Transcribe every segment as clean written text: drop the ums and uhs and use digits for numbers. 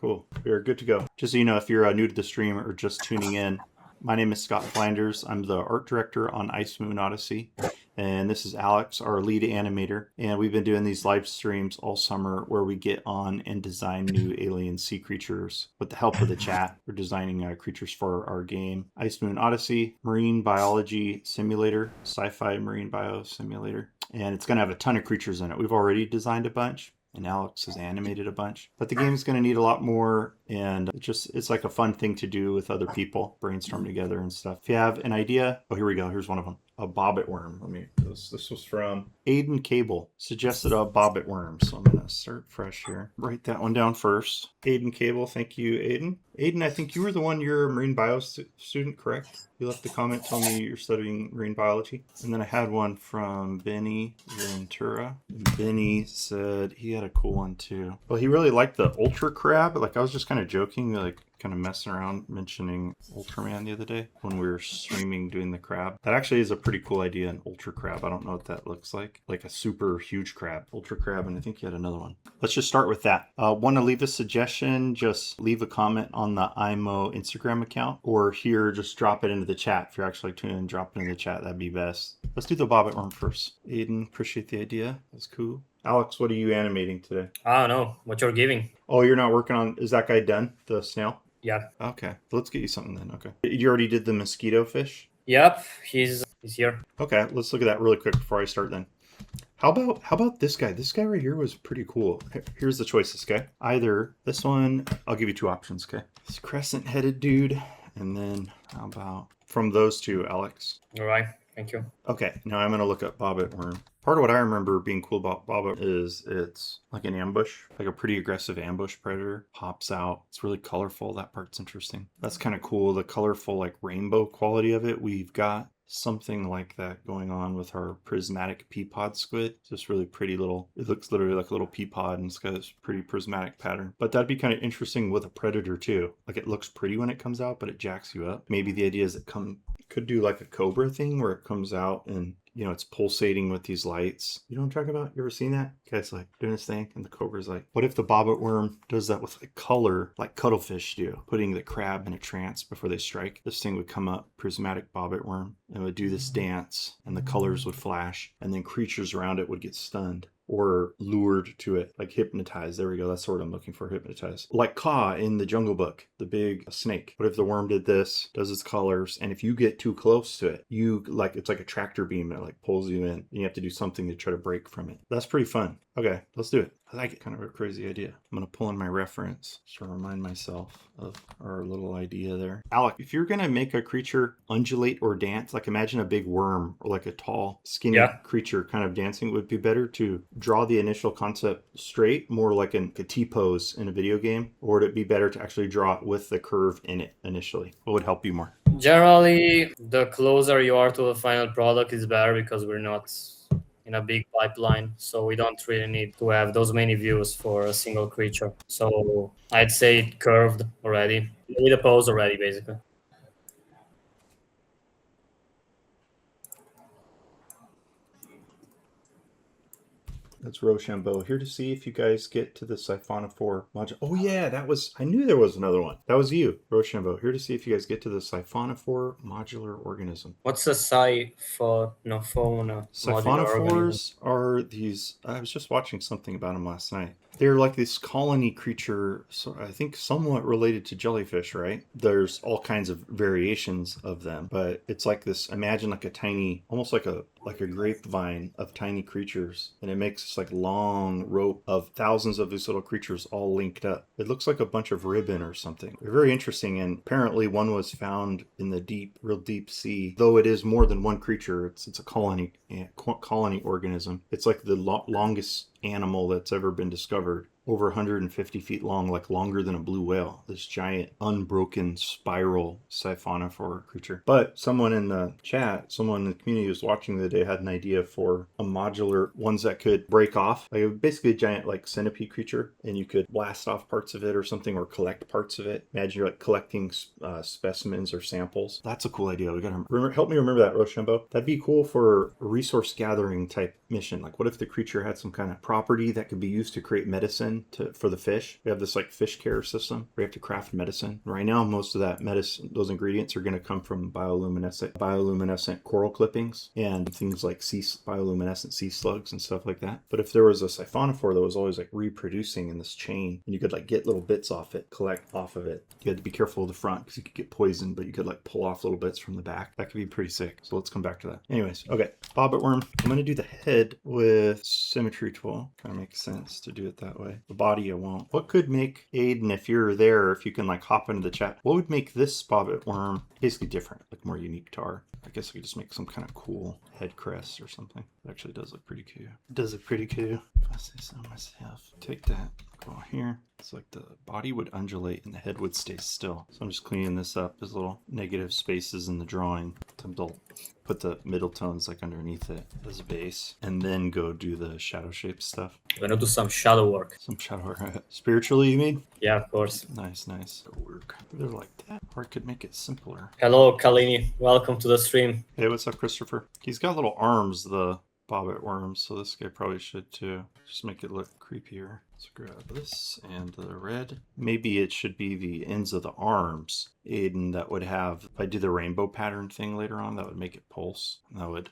Cool. We are good to go. Just so you know, if you're new to the stream or just tuning in, my name is Scott Flanders. I'm the art director on Moon Odyssey. And this is Alex, our lead animator. And we've been doing these live streams all summer where we get on and design new alien sea creatures with the help of the chat. We're designing creatures for our game. Moon Odyssey, marine biology simulator, sci-fi marine bio simulator. And it's going to have a ton of creatures in it. We've already designed a bunch. And Alex has animated a bunch. But the game's going to need a lot more, and it's like a fun thing to do with other people, brainstorm together and stuff. If you have an idea, oh, here we go. Here's one of them. A bobbit worm. This was from Aiden Cable. Suggested a bobbit worm. So I'm going to start fresh here. Write that one down first. Aiden Cable. Thank you, Aiden. Aiden, I think you were the one, you're a marine bio student, correct? You left a comment telling me you're studying marine biology. And then I had one from Benny Ventura. Benny said he had a cool one too. Well, he really liked the ultra crab. Like, I was just kind of joking, like kind of messing around mentioning Ultraman the other day when we were streaming doing the crab. That actually is a pretty cool idea, an ultra crab. I don't know what that looks like a super huge crab. Ultra crab, and I think you had another one. Let's just start with that. Want to leave a suggestion, just leave a comment on the IMO Instagram account, or here, just drop it into the chat. If you're actually tuning in, drop it in the chat. That'd be best. Let's do the bobbit worm first. Aiden, appreciate the idea. That's cool. Alex, what are you animating today? I don't know what you're giving. Oh, you're not working on, is that guy done? The snail? Yeah. Okay, let's get you something then. Okay. You already did the mosquito fish? Yep, he's here. Okay, let's look at that really quick before I start then. How about this guy? This guy right here was pretty cool. Here's the choices, okay? Either this one, I'll give you two options, okay? This crescent-headed dude, and then how about from those two, Alex? All right, thank you. Okay, now I'm going to look up bobbit worm. Part of what I remember being cool about bobbit is it's like an ambush, like a pretty aggressive ambush predator. Hops out. It's really colorful. That part's interesting. That's kind of cool. The colorful, like rainbow quality of it. We've got something like that going on with our prismatic pea pod squid. It's just really pretty little, it looks literally like a little pea pod, and it's got this pretty prismatic pattern. But that'd be kind of interesting with a predator too. Like, it looks pretty when it comes out, but it jacks you up. Maybe the idea is it could do like a cobra thing where it comes out and, you know, it's pulsating with these lights. You know what I'm talking about? You ever seen that? Guy's like doing his thing, and the cobra's like, what if the bobbit worm does that with like color, like cuttlefish do, putting the crab in a trance before they strike? This thing would come up, prismatic bobbit worm, and would do this dance, and the colors would flash, and then creatures around it would get stunned or lured to it, like hypnotized. There we go. That's the word I'm looking for, hypnotized. Like Ka in the Jungle Book, the big snake. What if the worm did this, does its colors, and if you get too close to it, it's like a tractor beam that like pulls you in, and you have to do something to try to break from it. That's pretty fun. Okay, let's do it. I like it. Kind of a crazy idea. I'm going to pull in my reference to remind myself of our little idea there. Alec, if you're going to make a creature undulate or dance, like imagine a big worm or like a tall, skinny creature kind of dancing, it would be better to draw the initial concept straight, more like a T-pose in a video game, or would it be better to actually draw it with the curve in it initially? What would help you more? Generally, the closer you are to the final product is better, because we're not in a big pipeline, so we don't really need to have those many views for a single creature. So I'd say it curved already, with a pose already, basically. That's Rochambeau. Here to see if you guys get to the siphonophore module. Oh yeah, I knew there was another one. That was you, Rochambeau. Here to see if you guys get to the siphonophore modular organism. What's the siphonophore? Siphonophores are these, I was just watching something about them last night. They're like this colony creature, so I think somewhat related to jellyfish, right? There's all kinds of variations of them, but it's like this, imagine like a tiny, almost like a grapevine of tiny creatures, and it makes this like long rope of thousands of these little creatures all linked up. It looks like a bunch of ribbon or something. They're very interesting, and apparently one was found in the real deep sea. Though it is more than one creature, it's a colony organism. It's like the longest animal that's ever been discovered. Over 150 feet long, like longer than a blue whale. This giant, unbroken spiral siphonophore creature. But someone in the chat, someone in the community who was watching the other day, had an idea for a modular, ones that could break off. Like basically a giant like centipede creature, and you could blast off parts of it or something, or collect parts of it. Imagine you're like collecting specimens or samples. That's a cool idea. We gotta help me remember that, Rochambeau. That'd be cool for a resource gathering type mission. Like what if the creature had some kind of property that could be used to create medicine? medicine for the fish. We have this like fish care system. We have to craft medicine. Right now, most of that medicine, those ingredients are going to come from bioluminescent coral clippings and things like bioluminescent sea slugs and stuff like that. But if there was a siphonophore that was always like reproducing in this chain, and you could like get little bits off it, collect off of it, you had to be careful of the front because you could get poisoned, but you could like pull off little bits from the back. That could be pretty sick. So let's come back to that. Anyways, okay, bobbit worm. I'm going to do the head with symmetry tool. Kind of makes sense to do it that way. The body I won't. What could make Aiden, if you're there, if you can like hop into the chat, what would make this bobbit worm basically different, like more unique to our? I guess I could just make some kind of cool head crest or something. It actually does look pretty cool. It does look pretty cool. If I say so myself. Take that, go here. It's like the body would undulate and the head would stay still. So I'm just cleaning this up. There's little negative spaces in the drawing. I'll put the middle tones like underneath it as a base, and then go do the shadow shape stuff. I'm gonna do some shadow work. Some shadow work. Spiritually, you mean? Yeah, of course. Nice. Work. They're like that. Or I could make it simpler. Hello, Kalini. Welcome to the stream. Hey, what's up, Christopher? He's got little arms, the bobbit worm, so this guy probably should too. Just make it look creepier. Let's grab this and the red. Maybe it should be the ends of the arms, Aiden, that would have, if I do the rainbow pattern thing later on, that would make it pulse. And that would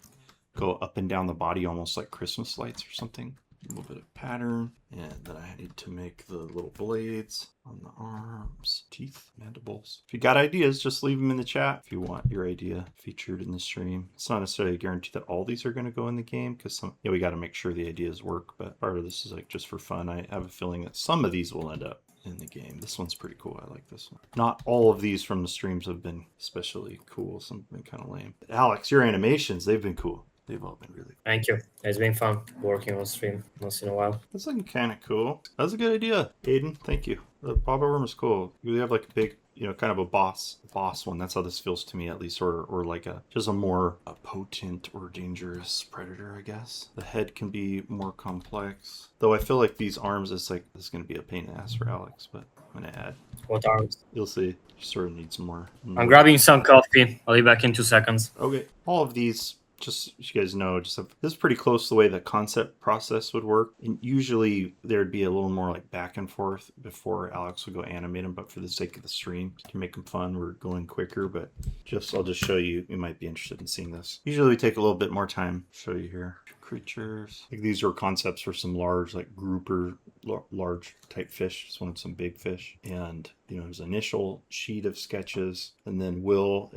go up and down the body almost like Christmas lights or something. A little bit of pattern, and then I need to make the little blades on the arms, teeth, mandibles. If you got ideas, just leave them in the chat if you want your idea featured in the stream. It's not necessarily a guarantee that all these are going to go in the game, because we got to make sure the ideas work, but part of this is like just for fun. I have a feeling that some of these will end up in the game. This one's pretty cool. I like this one. Not all of these from the streams have been especially cool. Some have been kind of lame. But Alex, your animations, they've been cool. They've all been really cool. Thank you. It's been fun working on stream once in a while. That's looking kind of cool. That was a good idea, Aiden. Thank you. The bobbit worm is cool. You have like a big, kind of a boss one. That's how this feels to me, at least, or like just a more potent or dangerous predator, I guess. The head can be more complex, though. I feel like these arms is like this is going to be a pain in the ass for Alex, but I'm going to add. What arms? You'll see. Sort of needs more. I'm grabbing some coffee. I'll be back in 2 seconds. Okay. All of these, just so you guys know, this is pretty close to the way the concept process would work. And usually there'd be a little more like back and forth before Alex would go animate them. But for the sake of the stream, to make them fun, we're going quicker. But I'll just show you. You might be interested in seeing this. Usually we take a little bit more time. Show you here. Creatures. Like these are concepts for some large, like grouper, large type fish. Just wanted some big fish. And there's an initial sheet of sketches, and then Will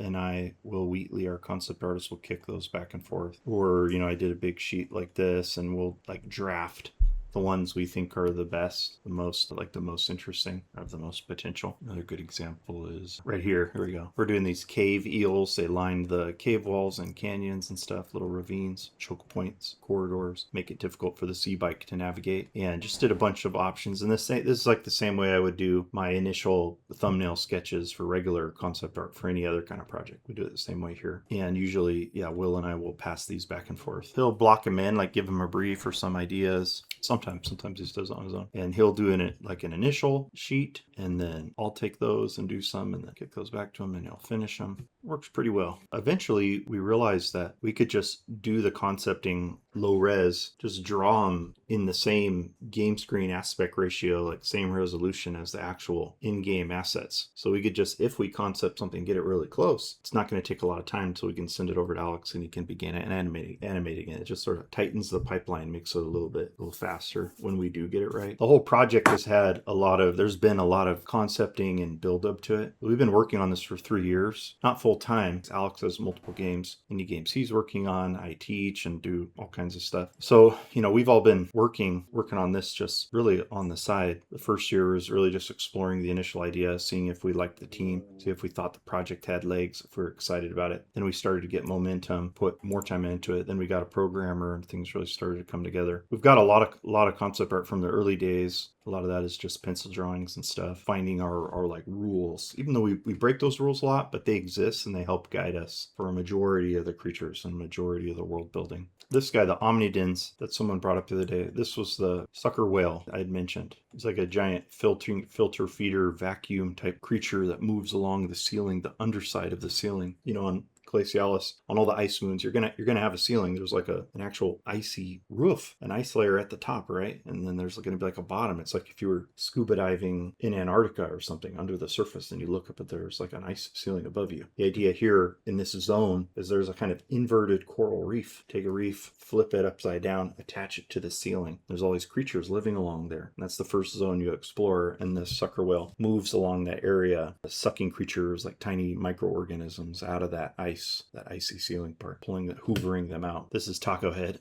Wheatley, our concept artist, will kick those back and forth. Or, I did a big sheet like this, and we'll like draft the ones we think are the best, the most interesting, have the most potential. Another good example is right here. Here we go. We're doing these cave eels. They line the cave walls and canyons and stuff, little ravines, choke points, corridors, make it difficult for the sea bike to navigate. And just did a bunch of options. And this is like the same way I would do my initial thumbnail sketches for regular concept art for any other kind of project. We do it the same way here. And usually, Will and I will pass these back and forth. He'll block them in, like give him a brief or some ideas. Sometimes he does it on his own, and he'll do an initial sheet, and then I'll take those and do some, and then kick those back to him, and he'll finish them. Works pretty well. Eventually, we realized that we could just do the concepting low res, just draw them in the same game screen aspect ratio, like same resolution as the actual in-game assets. So we could just, if we concept something, get it really close. It's not going to take a lot of time until we can send it over to Alex and he can begin animating it. It just sort of tightens the pipeline, makes it a little faster when we do get it right. The whole project has had there's been a lot of concepting and build up to it. We've been working on this for 3 years, not full time. Alex has multiple indie games he's working on. I teach and do all kinds of stuff. So, we've all been working on this just really on the side. The first year was really just exploring the initial idea, seeing if we liked the team, see if we thought the project had legs, if we were excited about it. Then we started to get momentum, put more time into it. Then we got a programmer and things really started to come together. We've got a lot of concept art from the early days. A lot of that is just pencil drawings and stuff, finding our like rules, even though we break those rules a lot, but they exist and they help guide us for a majority of the creatures and majority of the world building. This guy, the Omnidens, that someone brought up the other day, this was the sucker whale I had mentioned. It's like a giant filter feeder vacuum type creature that moves along the ceiling, the underside of the ceiling. On glacialis, on all the ice moons, you're gonna have a ceiling. There's like an actual icy roof, an ice layer at the top, right? And then there's gonna be like a bottom. It's like if you were scuba diving in Antarctica or something under the surface, and you look up, there's like an ice ceiling above you. The idea here in this zone is there's a kind of inverted coral reef. Take a reef, flip it upside down, attach it to the ceiling. There's all these creatures living along there. And that's the first zone you explore, and the sucker whale moves along that area, sucking creatures like tiny microorganisms out of that icy ceiling part, hoovering them out. This is Taco Head.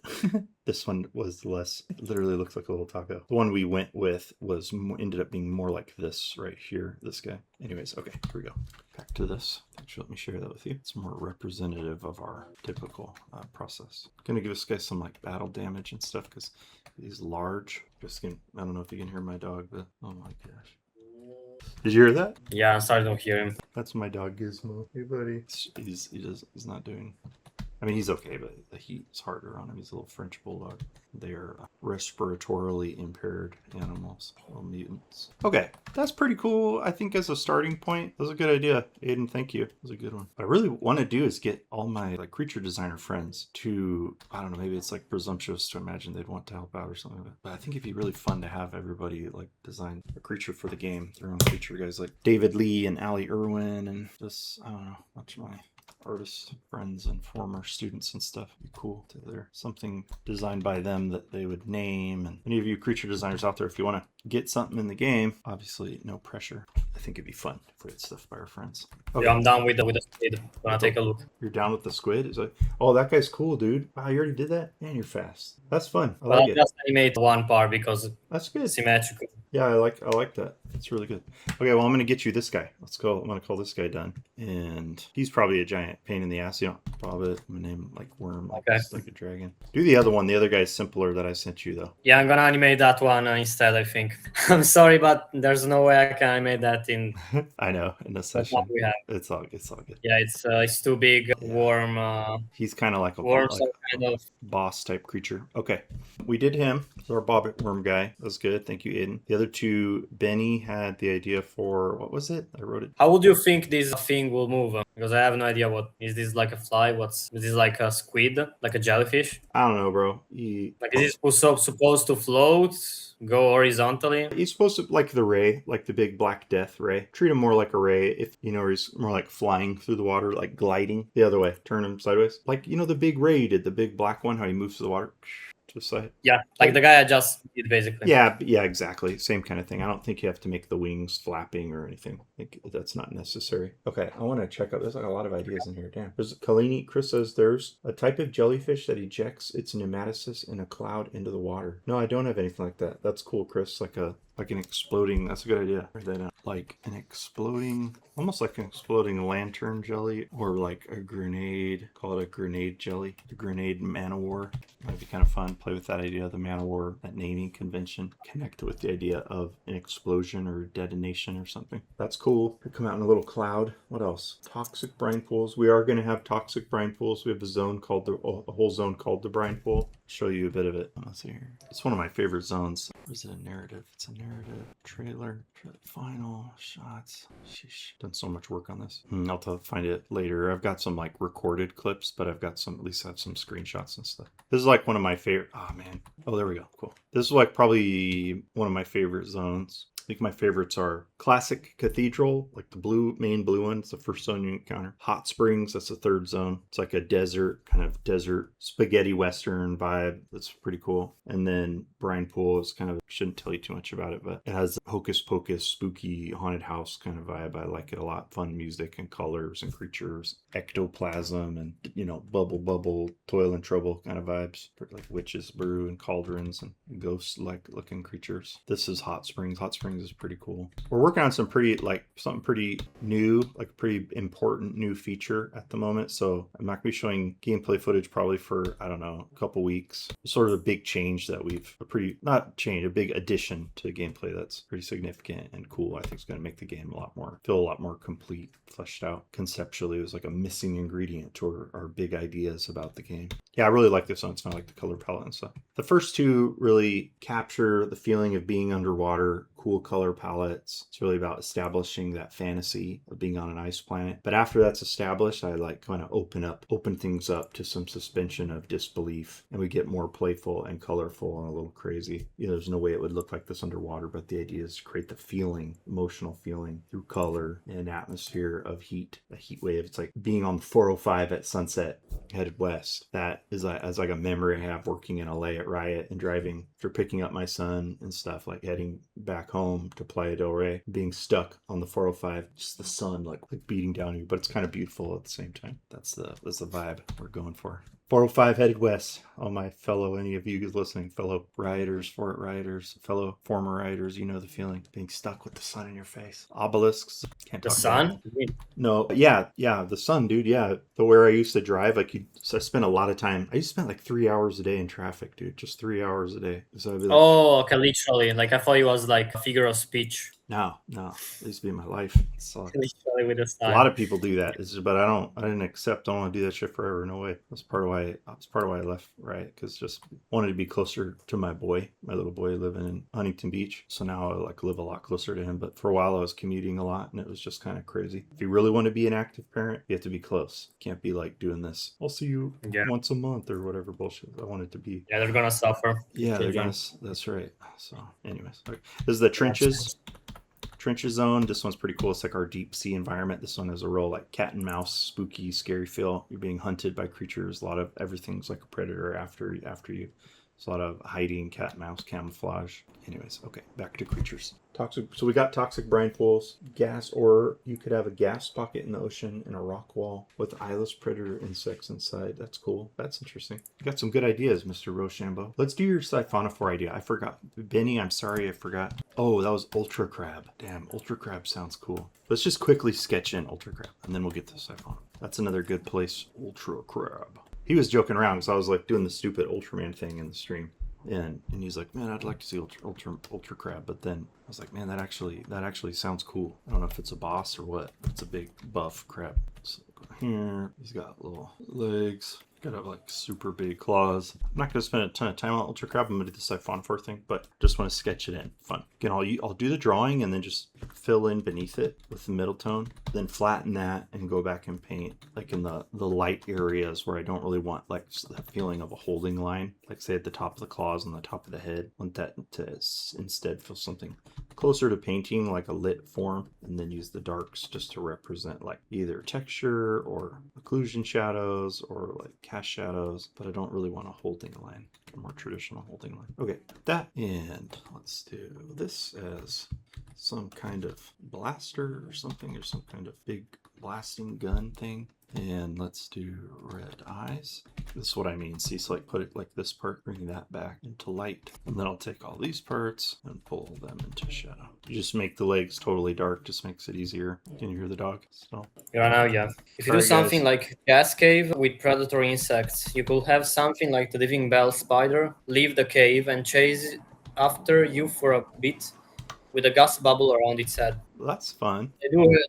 This one was less, it literally looks like a little taco. The one we went with ended up being more like this right here, this guy. Anyways, okay, here we go. Back to this. Actually, let me share that with you. It's more representative of our typical process. I'm gonna give this guy some like battle damage and stuff because he's large. I don't know if you can hear my dog, but oh my gosh. Did you hear that? Yeah, I'm starting to hear him. That's my dog Gizmo. Hey buddy. He's not doing, I mean, he's okay, but the heat is harder on him. He's a little French bulldog. They are respiratorily impaired animals, little mutants. Okay, that's pretty cool. I think as a starting point, that was a good idea. Aiden, thank you. It was a good one. What I really want to do is get all my like creature designer friends to, I don't know, maybe it's like presumptuous to imagine they'd want to help out or something like that. But I think it'd be really fun to have everybody like design a creature for the game, their own creature, guys like David Lee and Allie Irwin and just, I don't know, much of my artist friends and former students and stuff. It'd be cool to there something designed by them that they would name. And any of you creature designers out there, if you want to get something in the game, obviously no pressure. I think it'd be fun if we had stuff by our friends. Okay. Yeah, I'm down with the squid. Wanna take a look? You're down with the squid? Is like, oh, that guy's cool, dude. Wow, you already did that? Man, you're fast. That's fun. I Well, like I it. just animate one part because That's good. it's symmetrical. Yeah, I like that. It's really good. Okay, well, I'm gonna get you this guy. I'm gonna call this guy done. And he's probably a giant pain in the ass. You don't probably, I'm gonna name him like Worm, Okay. like a dragon. Do the other one. The other guy's simpler that I sent you though. Yeah, I'm gonna animate that one instead, I think. I'm sorry, but there's no way I can animate that in I know, in a the session. one we have. It's all good. Yeah, it's too big. Worm. He's kind of like a Worms are kind of. boss type creature. Okay, we did him. So our bobbit worm guy. That was good. Thank you, Aiden. The other two, Benny had the idea for, what was it? I wrote it. How would you think this thing will move? Because I have no idea what is this, like a fly? Is this like a squid, like a jellyfish? I don't know, bro. Like is this supposed to float, go horizontally? He's supposed to, like the ray, like the big black death ray. Treat him more like a ray. If you know, he's more like flying through the water, like gliding the other way. Turn him sideways, like you know the big ray did, the big black one, how he moves through the water. To the side. Yeah, like the guy I just did basically. Yeah, exactly. Same kind of thing. I don't think you have to make the wings flapping or anything. I think that's not necessary. Okay, I want to check out. There's like a lot of ideas in here. Damn. There's Kalini. Chris says there's a type of jellyfish that ejects its nematocyst in a cloud into the water. No, I don't have anything like that. That's cool, Chris. Like an exploding, that's a good idea. Write that down. Like an exploding, almost like an exploding lantern jelly, or like a grenade, call it a grenade jelly, a grenade man-o-war. Might be kind of fun. Play with that idea, the man-o-war, that naming convention. Connect with the idea of an explosion or detonation or something. That's cool. They come out in a little cloud. What else? Toxic brine pools. We are going to have toxic brine pools. We have a zone called a whole zone called the brine pool. Show you a bit of it. Let's see here. It's one of my favorite zones. Or is it a narrative? It's a narrative. Trailer. Final shots. Sheesh. Done so much work on this. I'll find it later. I've got some like recorded clips, but I've got some, at least I have some screenshots and stuff. This is like one of my favorite. Oh man. Oh, there we go. Cool. This is like probably one of my favorite zones. I think my favorites are Classic Cathedral, like the main blue one. It's the first zone you encounter. Hot Springs, that's the third zone. It's like a desert spaghetti western vibe. That's pretty cool. And then Brine Pool is kind of, shouldn't tell you too much about it, but it has hocus pocus, spooky, haunted house kind of vibe. I like it a lot. Fun music and colors and creatures, ectoplasm and, you know, bubble, toil and trouble kind of vibes. Like witches brew and cauldrons and ghost-like looking creatures. This is Hot Springs. Hot Springs is pretty cool. We're working on something pretty new, like a pretty important new feature at the moment. So I'm not gonna be showing gameplay footage probably for, I don't know, a couple weeks. Sort of a big change that a big addition to gameplay that's pretty significant and cool. I think it's gonna make the game feel a lot more complete, fleshed out. Conceptually, it was like a missing ingredient to our big ideas about the game. Yeah, I really like this one. It's kind of like the color palette and stuff. The first two really capture the feeling of being underwater, cool color palettes. It's really about establishing that fantasy of being on an ice planet. But after that's established, I like kind of open things up to some suspension of disbelief, and we get more playful and colorful and a little crazy. You know, there's no way it would look like this underwater, but the idea is to create the feeling, emotional feeling through color and an atmosphere of heat, a heat wave. It's like being on 405 at sunset headed west. That is as like a memory I have working in LA at Riot and driving for picking up my son and stuff, like heading back home to Playa del Rey, being stuck on the 405, just the sun like beating down you, but it's kind of beautiful at the same time. That's the vibe we're going for. 405 headed west. All my fellow, any of you listening, fellow rioters, fort rioters, fellow former rioters, you know the feeling. Being stuck with the sun in your face. Obelisks. Can't The talk sun? about it. No, yeah, the sun, dude, yeah. The where I used to drive, like, I spent a lot of time. I used to spend like 3 hours a day in traffic, dude. Just 3 hours a day. So I'd be like, Oh, okay, literally. Like I thought it was like a figure of speech. no, it used to be my life. It sucks. Literally with the A sun. lot of people do that, but I didn't accept. I don't want to do that shit forever. No way. That's part of why I left Riot, because just wanted to be closer to my little boy living in Huntington Beach. So now I like live a lot closer to him. But for a while I was commuting a lot, and it was just kind of crazy. If you really want to be an active parent, you have to be close. You can't be like doing this. I'll see you once a month or whatever bullshit. I want it to be. Yeah, they're gonna suffer. Yeah, they're gonna. That's right. So, anyways, okay. This is the trenches. Trenches zone. This one's pretty cool. It's like our deep sea environment. This one has a real like cat and mouse, spooky, scary feel. You're being hunted by creatures. A lot of everything's like a predator after you. There's a lot of hiding, cat and mouse camouflage. Anyways, okay, back to creatures. Toxic. So we got toxic brine pools, gas, or you could have a gas pocket in the ocean and a rock wall with eyeless predator insects inside. That's cool. That's interesting. You got some good ideas, Mr. Rochambeau. Let's do your siphonophore idea. I forgot. Benny, I'm sorry, I forgot. Oh, that was ultra crab. Damn, ultra crab sounds cool. Let's just quickly sketch in ultra crab, and then we'll get to siphon. That's another good place. Ultra crab. He was joking around because I was like doing the stupid Ultraman thing in the stream. And he's like, man, I'd like to see ultra crab, but then I was like, man, that actually sounds cool. I don't know if it's a boss or what. It's a big buff crab. So go here. He's got little legs. Got like super big claws. I'm not gonna spend a ton of time on ultra crab. I'm gonna do the siphonophore thing, but just want to sketch it in. Fun. Again, I'll do the drawing and then just fill in beneath it with the middle tone. Then flatten that and go back and paint like in the light areas where I don't really want like that feeling of a holding line. Like say at the top of the claws and the top of the head. I want that to instead feel something closer to painting, like a lit form, and then use the darks just to represent like either texture or occlusion shadows or like cast shadows, but I don't really want a holding line, a more traditional holding line. Okay, that, and let's do this as some kind of blaster or something, or some kind of big blasting gun thing. And let's do red eyes. This is what I mean. See, so like put it like this part, bring that back into light. And then I'll take all these parts and pull them into shadow. You just make the legs totally dark, just makes it easier. Can you hear the dog? So. Yeah, now, yeah. If you do something like gas cave with predatory insects, you could have something like the living bell spider leave the cave and chase after you for a bit with a gas bubble around its head. Well, that's fun.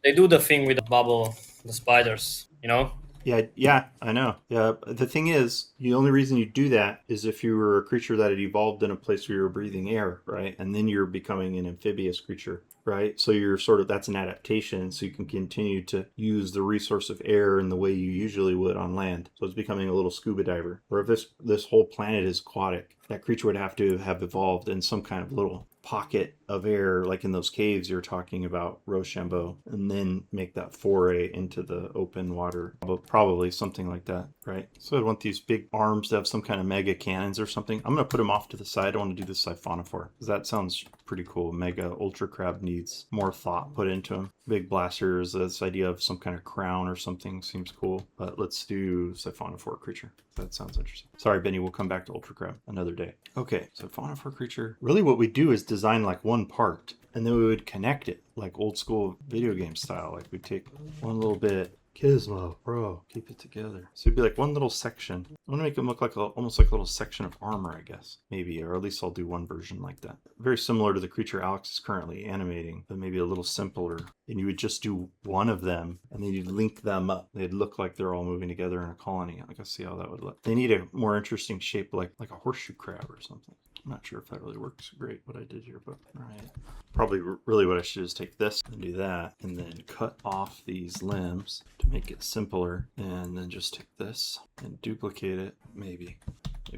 They do the thing with the bubble, the spiders. You know? Yeah, I know. Yeah, the thing is, the only reason you do that is if you were a creature that had evolved in a place where you were breathing air, right? And then you're becoming an amphibious creature, right? So you're that's an adaptation, so you can continue to use the resource of air in the way you usually would on land. So it's becoming a little scuba diver. Or if this whole planet is aquatic, that creature would have to have evolved in some kind of little pocket of air, like in those caves you're talking about, Rochambeau, and then make that foray into the open water. Probably something like that, right? So I'd want these big arms to have some kind of mega cannons or something. I'm going to put them off to the side. I want to do the siphonophore because that sounds pretty cool. Mega ultra crab needs more thought put into him. Big blasters, this idea of some kind of crown or something seems cool, but let's do siphonophore creature. That sounds interesting. Sorry, Benny, we'll come back to ultra crab another day. Okay, siphonophore creature. Really what we do is design like one part and then we would connect it like old school video game style. Like we'd take one little bit, Gizmo, bro, keep it together. So it'd be like one little section. I want to make them look like almost like a little section of armor, I guess. Maybe, or at least I'll do one version like that. Very similar to the creature Alex is currently animating, but maybe a little simpler. And you would just do one of them, and then you'd link them up. They'd look like they're all moving together in a colony. I can see how that would look. They need a more interesting shape, like a horseshoe crab or something. I'm not sure if that really works great what I did here, but all right. Probably really what I should do is take this and do that, and then cut off these limbs to make it simpler, and then just take this and duplicate it. Maybe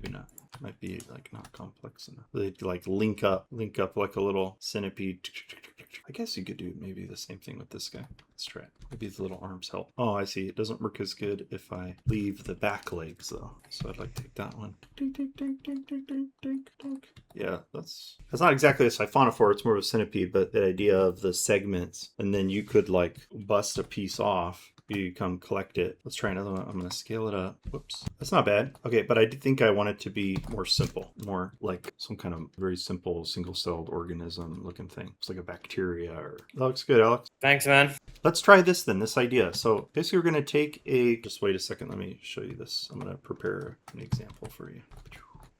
not. Might be like not complex enough. They like link up like a little centipede. I guess you could do maybe the same thing with this guy. Let's try it. Maybe the little arms help. Oh, I see. It doesn't work as good if I leave the back legs though. So I'd like to take that one. Yeah, that's not exactly a siphonophore. It's more of a centipede, but the idea of the segments, and then you could like bust a piece off. You come collect it. Let's try another one. I'm going to scale it up. Whoops. That's not bad. Okay, but I did think I want it to be more simple, more like some kind of very simple single-celled organism looking thing. It's like a bacteria or... That looks good, Alex. Thanks, man. Let's try this then, this idea. So basically we're going to take a... Just wait a second. Let me show you this. I'm going to prepare an example for you.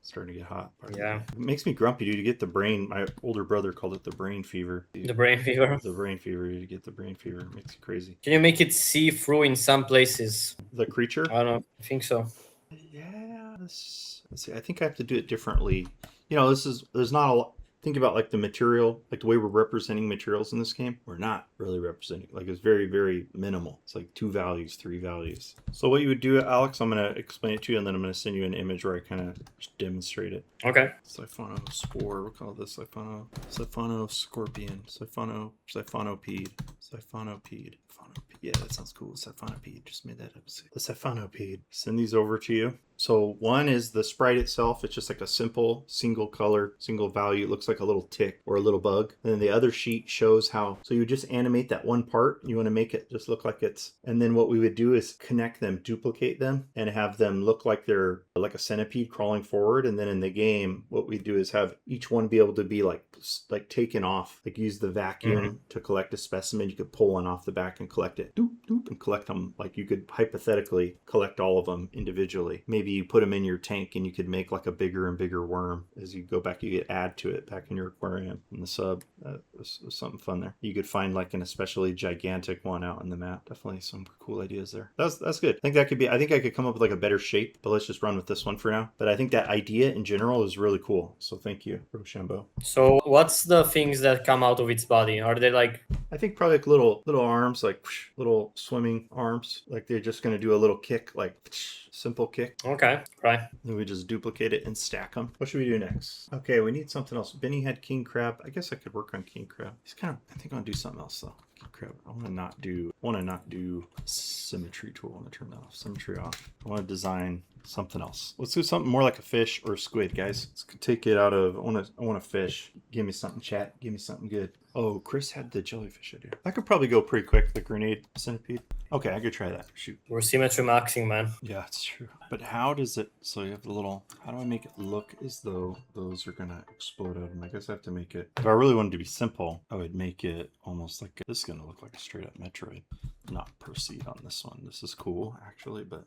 Starting to get hot. Yeah. It makes me grumpy, dude. You get the brain. My older brother called it the brain fever. The brain fever. The brain fever. You get the brain fever. It makes you crazy. Can you make it see through in some places? The creature? I don't know. I think so. Yeah. Let's see. I think I have to do it differently. You know, there's not a lot. Think about like the material, like the way we're representing materials in this game. We're not really representing, like it's very, very minimal. It's like 2 values, 3 values. So what you would do, Alex, I'm going to explain it to you, and then I'm going to send you an image where I kind of demonstrate it. Okay. Siphonospore, we'll call this siphonoscorpion, siphonopede. Yeah, that sounds cool. Siphonopede. Just made that up. The siphonopede. Send these over to you. So one is the sprite itself. It's just like a simple single color, single value. It looks like a little tick or a little bug. And then the other sheet shows how. So you just animate that one part. You want to make it just look like it's. And then what we would do is connect them, duplicate them, and have them look like they're like a centipede crawling forward. And then in the game, what we do is have each one be able to be like taken off. Like use the vacuum to collect a specimen. You could pull one off the back and collect it. Doop, doop, and collect them. Like you could hypothetically collect all of them individually. Maybe you put them in your tank and you could make like a bigger and bigger worm. As you go back, you could add to it back in your aquarium. In the sub, was something fun there. You could find like an especially gigantic one out in the map. Definitely some cool ideas there. That's good. I think that could be, I think I could come up with like a better shape, but let's just run with this one for now. But I think that idea in general is really cool. So thank you, Rochambeau. So what's the things that come out of its body? Are they like... I think probably like little arms, like whoosh, little swimming arms. Like they're just going to do a little kick, like whoosh, simple kick. Okay, right. Then we just duplicate it and stack them. What should we do next? Okay, we need something else. Benny had king crab. I guess I could work on king crab. He's kind of, I think I'll do something else though. King crab. I want to not do symmetry tool. I want to turn that off. Symmetry off. I want to design something else. Let's do something more like a fish or a squid, guys. Let's take it out of, I want a fish. Give me something, chat. Give me something good. Oh, Chris had the jellyfish idea. That could probably go pretty quick, the grenade centipede. Okay, I could try that. Shoot. We're symmetry maxing, man. Yeah, it's true. But how does it, so you have the little, how do I make it look as though those are going to explode out of them? I guess I have to make it, if I really wanted to be simple, I would make it almost like, this is going to look like a straight up Metroid. Not proceed on this one. This is cool, actually, but,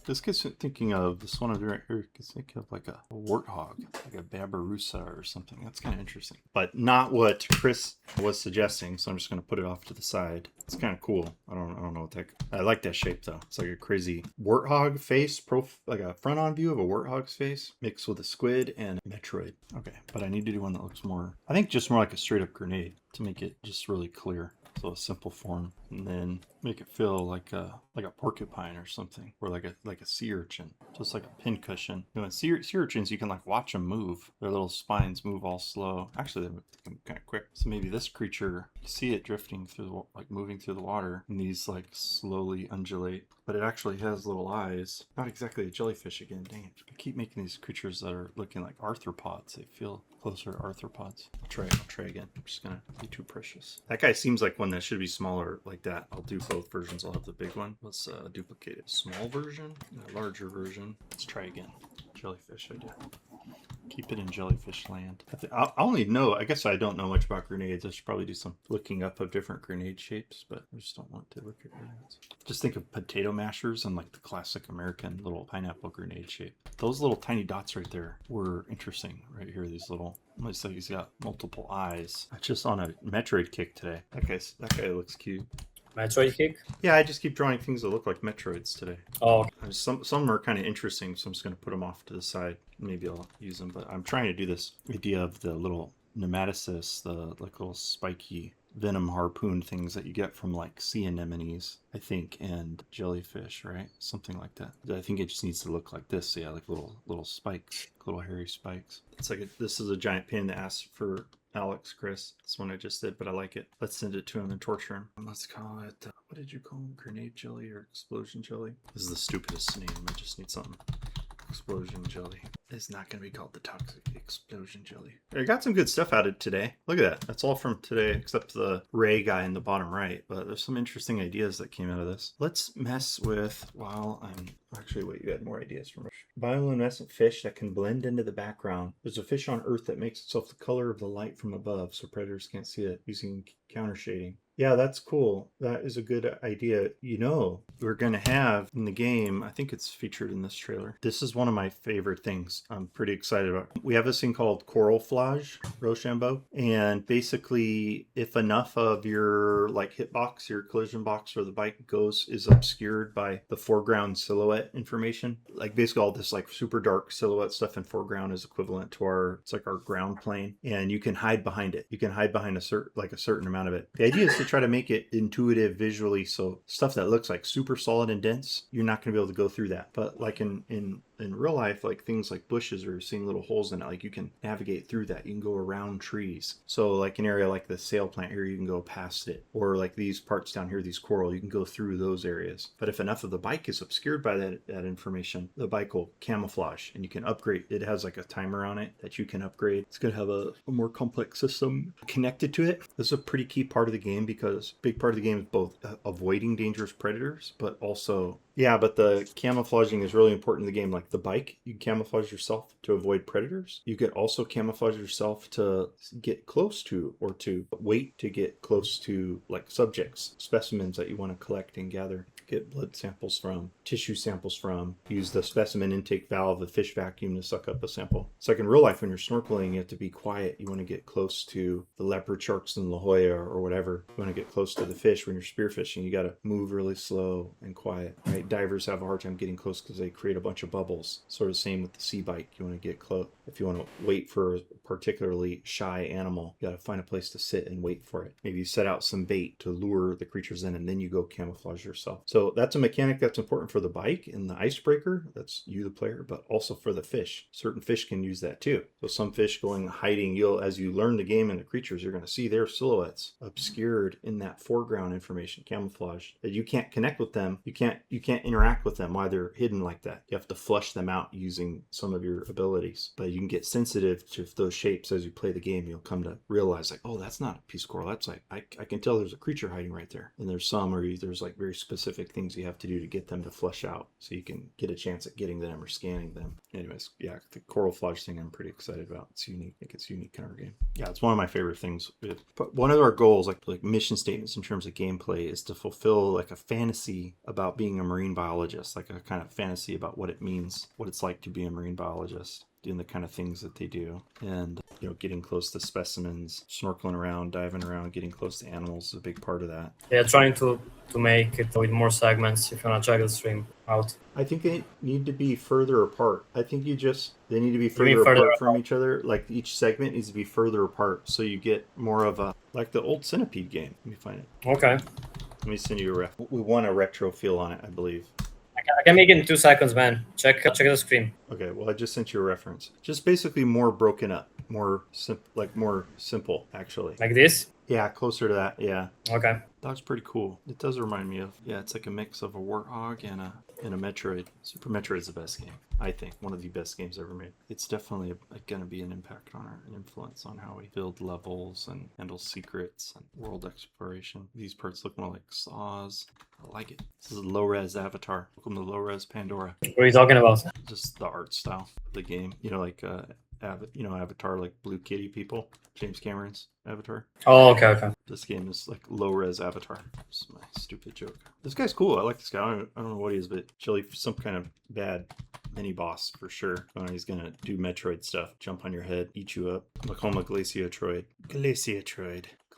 this gets me thinking of, this one over here, gets me thinking of like a warthog, like a babirusa or something. That's kind of interesting. But not what Chris was suggesting, so I'm just going to put it off to the side. It's kind of cool. I don't know what that, I like that shape though. It's like a crazy warthog face, like a front-on view of a warthog's face mixed with a squid and a Metroid. Okay, but I need to do one that looks more, I think just more like a straight-up grenade to make it just really clear. So a simple form, and then make it feel like a porcupine or something, or like a sea urchin, just like a pincushion. You know, sea urchins, you can like watch them move. Their little spines move all slow. Actually, they move kind of quick. So maybe this creature, you see it drifting through, like moving through the water, and these like slowly undulate. But it actually has little eyes. Not exactly a jellyfish again. Dang it! I keep making these creatures that are looking like arthropods. They feel closer to arthropods. I'll try again. I'm just gonna be too precious. That guy seems like one that should be smaller like that. I'll do both versions. I'll have the big one. Let's duplicate it. Small version, and a larger version. Let's try again. Jellyfish idea. Keep it in jellyfish land. I only know, I guess I don't know much about grenades. I should probably do some looking up of different grenade shapes, but I just don't want to look at grenades. Just think of potato mashers and like the classic American little pineapple grenade shape. Those little tiny dots right there were interesting right here. These little, looks like he's got multiple eyes. Just on a Metroid kick today. That guy looks cute. Metroid kick? Yeah, I just keep drawing things that look like Metroids today. Oh, Some are kind of interesting, so I'm just going to put them off to the side. Maybe I'll use them, but I'm trying to do this idea of the little nematocysts, the like little spiky venom harpoon things that you get from like sea anemones, I think, and jellyfish, right? Something like that. I think it just needs to look like this, yeah, like little spikes, little hairy spikes. It's like this is a giant pain in the ass for Alex, Chris. This one I just did, but I like it. Let's send it to him and torture him. Let's call it, what did you call him? Grenade jelly or explosion jelly? This is the stupidest name. I just need something. Explosion jelly. It's not going to be called the toxic explosion jelly. I got some good stuff added today. Look at that. That's all from today except the ray guy in the bottom right. But there's some interesting ideas that came out of this. Let's mess with, while I'm... Actually, wait, you had more ideas from bioluminescent fish that can blend into the background. There's a fish on Earth that makes itself the color of the light from above so predators can't see it using counter shading. Yeah, that's cool. That is a good idea. You know, we're going to have in the game, I think it's featured in this trailer. This is one of my favorite things I'm pretty excited about. We have this thing called coral flage, Rochambeau. And basically, if enough of your like hitbox, your collision box where the bike goes is obscured by the foreground silhouette information, like basically all this like super dark silhouette stuff in foreground is equivalent to it's like our ground plane. And you can hide behind it. You can hide behind a certain amount of it. The idea is to try to make it intuitive visually, so stuff that looks like super solid and dense, you're not going to be able to go through that. But like in real life, like things like bushes or seeing little holes in it, like you can navigate through that. You can go around trees. So like an area like the sail plant here, you can go past it. Or like these parts down here, these coral, you can go through those areas. But if enough of the bike is obscured by that information, the bike will camouflage and you can upgrade. It has like a timer on it that you can upgrade. It's going to have a more complex system connected to it. This is a pretty key part of the game because a big part of the game is both avoiding dangerous predators, but also, yeah, but the camouflaging is really important in the game. Like the bike, you can camouflage yourself to avoid predators. You could also camouflage yourself to get close to or to wait to get close to like subjects, specimens that you want to collect and gather. Get blood samples from, tissue samples from, use the specimen intake valve, the fish vacuum to suck up a sample. It's like in real life when you're snorkeling, you have to be quiet. You want to get close to the leopard sharks in La Jolla or whatever. You want to get close to the fish when you're spearfishing. You got to move really slow and quiet, right? Divers have a hard time getting close because they create a bunch of bubbles. Sort of same with the sea bike. You want to get close. If you want to wait for a particularly shy animal, you got to find a place to sit and wait for it. Maybe you set out some bait to lure the creatures in and then you go camouflage yourself. So that's a mechanic that's important for the bike and the icebreaker. That's you, the player, but also for the fish. Certain fish can use that too. So some fish going hiding, as you learn the game and the creatures, you're going to see their silhouettes obscured in that foreground information, camouflaged, that you can't connect with them. You can't interact with them while they're hidden like that. You have to flush them out using some of your abilities. But you can get sensitive to those shapes as you play the game. You'll come to realize like, oh, that's not a piece of coral. That's like, I can tell there's a creature hiding right there. And there's some, or there's like very specific things you have to do to get them to flush out so you can get a chance at getting them or scanning them. Anyways, yeah, the coral flage thing I'm pretty excited about. It's unique. I think it's unique in our game. Yeah, it's one of my favorite things. But one of our goals, like mission statements in terms of gameplay, is to fulfill like a fantasy about being a marine biologist, like a kind of fantasy about what it means, what it's like to be a marine biologist, doing the kind of things that they do, and getting close to specimens, snorkeling around, diving around, getting close to animals is a big part of that. Yeah, trying to make it with more segments if you want to check the stream out. I think they need to be further apart. I think they need to be further apart from each other. Like each segment needs to be further apart so you get more of a, like the old Centipede game. Let me find it. Okay. Let me send you a ref. We want a retro feel on it, I believe. I can make it in 2 seconds, man. Check the screen. Okay, well, I just sent you a reference. Just basically more broken up, more simple, actually. Like this? Yeah, closer to that. Yeah. Okay. That's pretty cool. It does remind me of, yeah, it's like a mix of a Warthog and a Metroid. Super Metroid is the best game, I think. One of the best games ever made. It's definitely going to be an impact on an influence on how we build levels and handle secrets and world exploration. These parts look more like saws. I like it. This is a low-res Avatar. Welcome to low-res Pandora. What are you talking about? Just the art style of the game. Like Avatar, like Blue Kitty people. James Cameron's Avatar. Oh, okay. This game is like low-res Avatar. It's my stupid joke. This guy's cool. I like this guy. I don't know what he is, but Chili, some kind of bad mini boss for sure. He's gonna do Metroid stuff. Jump on your head, eat you up. Like Glaciatroid.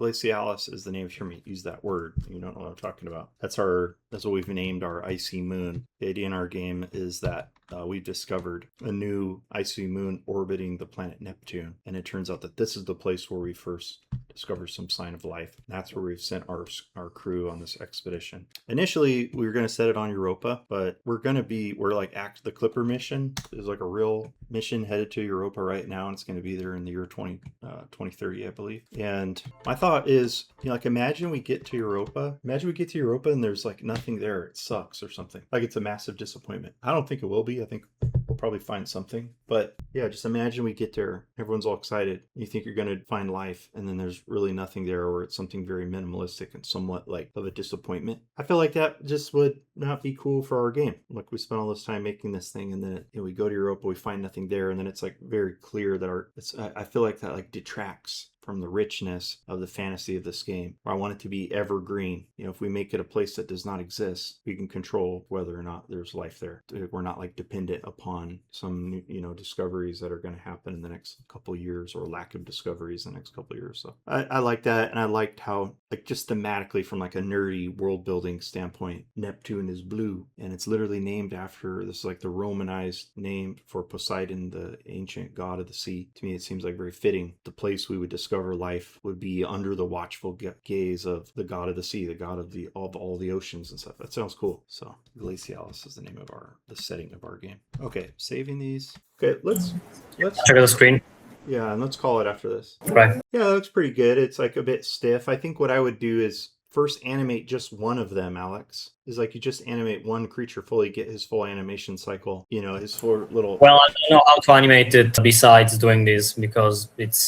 Glacialis is the name. If you hear me use that word, you don't know what I'm talking about. That's what we've named our icy moon. The idea in our game is that we've discovered a new icy moon orbiting the planet Neptune, and it turns out that this is the place where we first discovered some sign of life. That's where we've sent our crew on this expedition. Initially, we were going to set it on Europa, but we're like the Clipper mission is like a real mission headed to Europa right now, and it's going to be there in the year 2030, I believe. And my thought is, like imagine we get to Europa and there's like nothing there. It sucks or something. Like it's a massive disappointment. I don't think it will be. I think we'll probably find something. But yeah, just imagine we get there. Everyone's all excited. You think you're going to find life, and then there's really nothing there, or it's something very minimalistic and somewhat like of a disappointment. I feel like that just would not be cool for our game. Like we spent all this time making this thing, and then we go to Europa, we find nothing there, and then it's like very clear that I feel like that like detracts from the richness of the fantasy of this game. I want it to be evergreen. If we make it a place that does not exist, we can control whether or not there's life there. We're not like dependent upon some discoveries that are going to happen in the next couple of years, or lack of discoveries in the next couple of years. So I like that, and I liked how, like, just thematically from like a nerdy world building standpoint, Neptune is blue, and it's literally named after this, like the Romanized name for Poseidon, the ancient god of the sea. To me, it seems like very fitting. The place we would discover life would be under the watchful gaze of the god of the sea, the god of all the oceans and stuff. That sounds cool. So Glacialis is the name of the setting of our game. Okay, saving these. Okay, let's check the screen. Yeah, and let's call it after this. Right. Yeah, that looks pretty good. It's like a bit stiff. I think what I would do is first animate just one of them, Alex. Is like you just animate one creature fully, get his full animation cycle, his full little... Well, I don't know how to animate it besides doing this, because it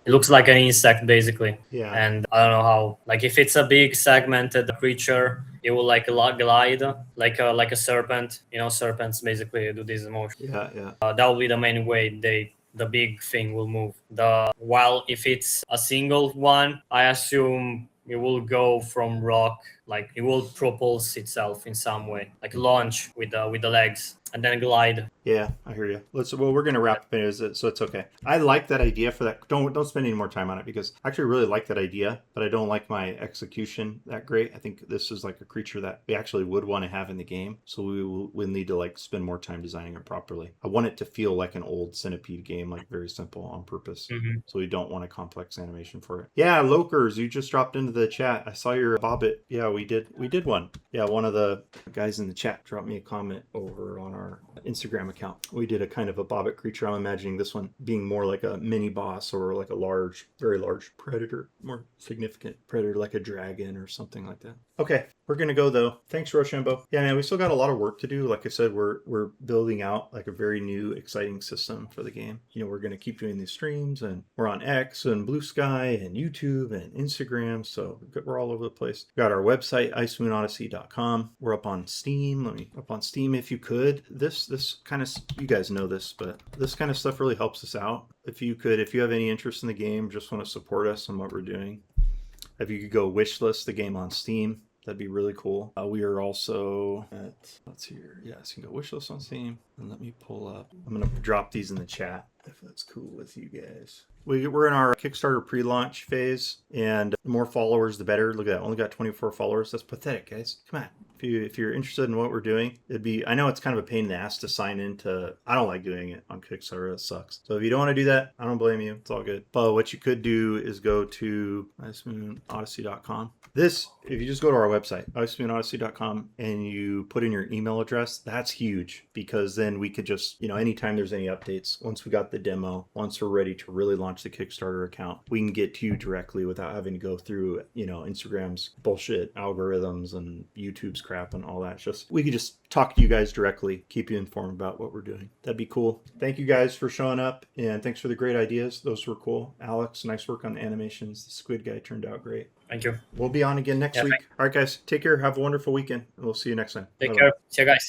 looks like an insect basically. Yeah. And I don't know how, like if it's a big segmented creature, it will like glide like a serpent. Serpents basically do this motion. Yeah. That will be the main way the big thing will move. While if it's a single one, I assume it will go from rock, like it will propulse itself in some way, like launch with the legs and then glide. Yeah, I hear you. We're going to wrap up it, so it's okay. I like that idea for that. Don't spend any more time on it, because I actually really like that idea, but I don't like my execution that great. I think this is like a creature that we actually would want to have in the game, so we'll need to like spend more time designing it properly. I want it to feel like an old Centipede game, like very simple on purpose. Mm-hmm. So we don't want a complex animation for it. Yeah, Lokers, you just dropped into the chat. I saw your Bobbit. Yeah, we did one. Yeah, one of the guys in the chat dropped me a comment over on our Instagram account. We did a kind of a Bobbit creature. I'm imagining this one being more like a mini boss, or like a very large predator, more significant predator like a dragon or something like that. Okay, we're gonna go though. Thanks, Rochambeau. Yeah, man, we still got a lot of work to do. Like I said, we're building out like a very new, exciting system for the game. We're gonna keep doing these streams, and we're on X and Blue Sky and YouTube and Instagram, so we're all over the place. We got our website, icemoonodyssey.com. We're up on Steam. Up on Steam if you could. This kind of, you guys know this, but this kind of stuff really helps us out. If you have any interest in the game, just want to support us on what we're doing, if you could go wishlist the game on Steam, that'd be really cool. We are also at, let's see here. Yes, you can go wishlist on Steam. And let me pull up. I'm going to drop these in the chat if that's cool with you guys. We're in our Kickstarter pre-launch phase, and the more followers, the better. Look at that. Only got 24 followers. That's pathetic, guys. Come on. If you're interested in what we're doing, I know it's kind of a pain in the ass to sign into. I don't like doing it on Kickstarter. It sucks. So if you don't want to do that, I don't blame you. It's all good. But what you could do is go to icemoonodyssey.com. If you just go to our website, icemoonodyssey.com, and you put in your email address, that's huge, because then we could just, anytime there's any updates, once we got the demo, once we're ready to really launch the Kickstarter account, we can get to you directly without having to go through, Instagram's bullshit algorithms and YouTube's crap and all that. We could just talk to you guys directly, keep you informed about what we're doing. That'd be cool. Thank you guys for showing up, and thanks for the great ideas. Those were cool. Alex, nice work on the animations. The squid guy turned out great. Thank you. We'll be on again next week. All right, guys, take care. Have a wonderful weekend, and we'll see you next time. Take care. See you guys.